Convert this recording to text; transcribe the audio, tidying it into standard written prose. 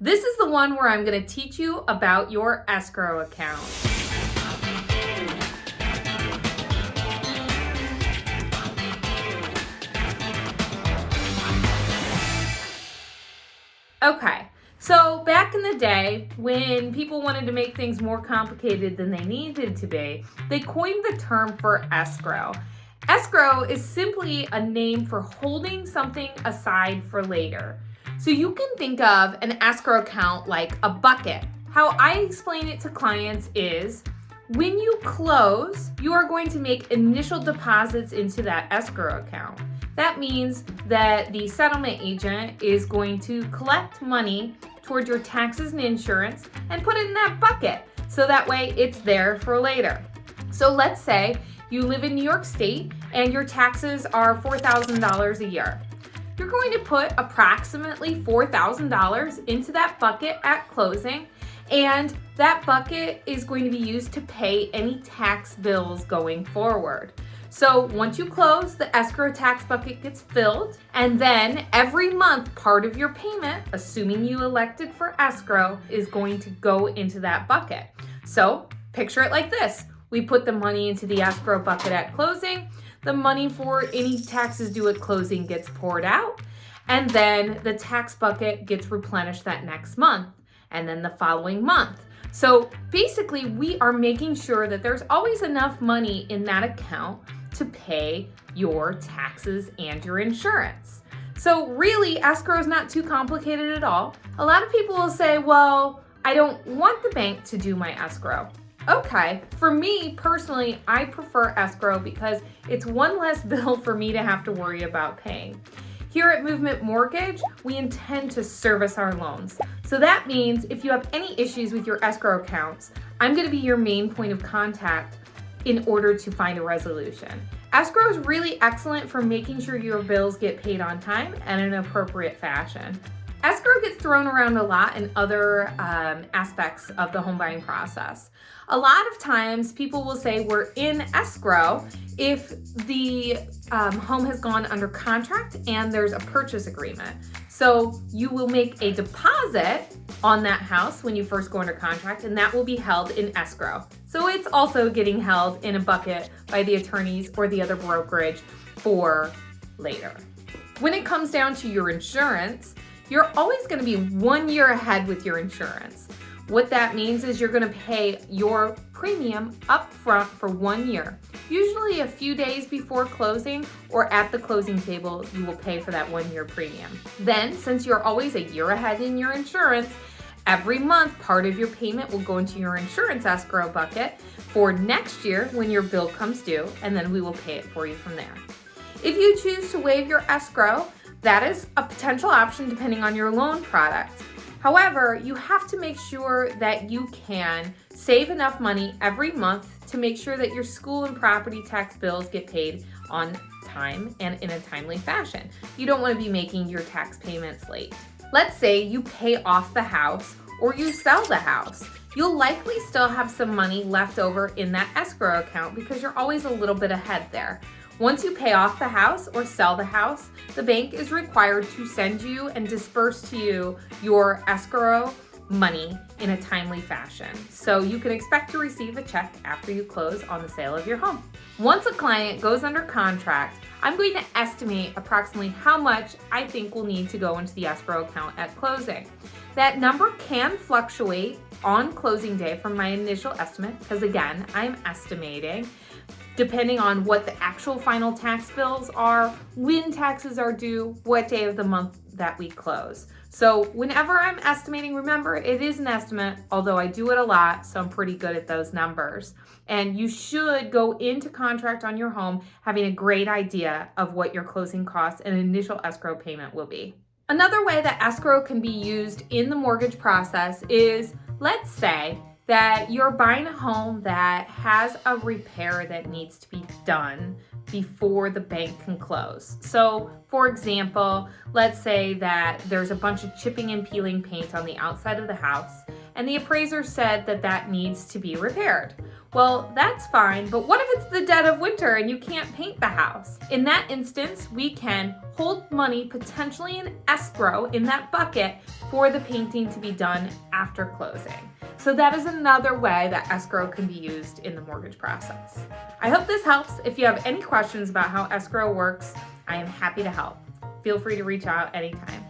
This is the one where I'm going to teach you about your escrow account. Okay, so back in the day when people wanted to make things more complicated than they needed to be, they coined the term for escrow. Escrow is simply a name for holding something aside for later. So you can think of an escrow account like a bucket. How I explain it to clients is, when you close, you are going to make initial deposits into that escrow account. That means that the settlement agent is going to collect money towards your taxes and insurance and put it in that bucket, so that way it's there for later. So let's say you live in New York State and your taxes are $4,000 a year. You're going to put approximately $4,000 into that bucket at closing, and that bucket is going to be used to pay any tax bills going forward. So once you close, the escrow tax bucket gets filled, and then every month part of your payment, assuming you elected for escrow, is going to go into that bucket. So picture it like this. We put the money into the escrow bucket at closing. The money for any taxes due at closing gets poured out, and then the tax bucket gets replenished that next month, and then the following month. So basically, we are making sure that there's always enough money in that account to pay your taxes and your insurance. So really, escrow is not too complicated at all. A lot of people will say, well, I don't want the bank to do my escrow. Okay, for me personally, I prefer escrow because it's one less bill for me to have to worry about paying. Here at Movement Mortgage, we intend to service our loans. So that means if you have any issues with your escrow accounts, I'm going to be your main point of contact in order to find a resolution. Escrow is really excellent for making sure your bills get paid on time and in an appropriate fashion. Escrow gets thrown around a lot in other aspects of the home buying process. A lot of times people will say we're in escrow if the home has gone under contract and there's a purchase agreement. So you will make a deposit on that house when you first go under contract, and that will be held in escrow. So it's also getting held in a bucket by the attorneys or the other brokerage for later. When it comes down to your insurance, you're always going to be 1 year ahead with your insurance. What that means is you're going to pay your premium up front for 1 year. Usually a few days before closing or at the closing table, you will pay for that 1 year premium. Then, since you're always a year ahead in your insurance, every month part of your payment will go into your insurance escrow bucket for next year when your bill comes due, and then we will pay it for you from there. If you choose to waive your escrow, that is a potential option depending on your loan product. However, you have to make sure that you can save enough money every month to make sure that your school and property tax bills get paid on time and in a timely fashion. You don't want to be making your tax payments late. Let's say you pay off the house or you sell the house. You'll likely still have some money left over in that escrow account because you're always a little bit ahead there. Once you pay off the house or sell the house, the bank is required to send you and disperse to you your escrow money in a timely fashion. So you can expect to receive a check after you close on the sale of your home. Once a client goes under contract, I'm going to estimate approximately how much I think will need to go into the escrow account at closing. That number can fluctuate on closing day from my initial estimate, because again, I'm estimating, depending on what the actual final tax bills are, when taxes are due, what day of the month that we close. So whenever I'm estimating, remember, it is an estimate, although I do it a lot, so I'm pretty good at those numbers. And you should go into contract on your home having a great idea of what your closing costs and initial escrow payment will be. Another way that escrow can be used in the mortgage process is, let's say that you're buying a home that has a repair that needs to be done before the bank can close. So, for example, let's say that there's a bunch of chipping and peeling paint on the outside of the house, and the appraiser said that that needs to be repaired. Well, that's fine, but what if it's the dead of winter and you can't paint the house? In that instance, we can hold money potentially in escrow in that bucket for the painting to be done after closing. So that is another way that escrow can be used in the mortgage process. I hope this helps. If you have any questions about how escrow works, I am happy to help. Feel free to reach out anytime.